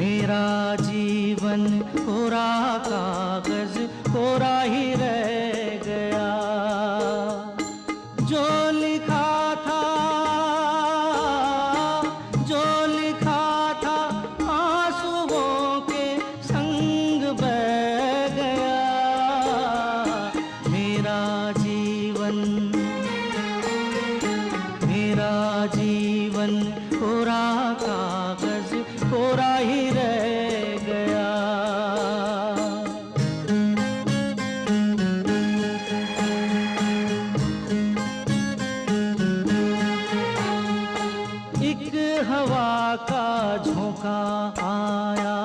मेरा जीवन कोरा कागज कोरा ही रह गया। जो लिखा था, जो लिखा था आंसुओं के संग बह गया। मेरा जीवन, मेरा जीवन कोरा कागज कोरा ही रह गया। एक हवा का झोंका आया,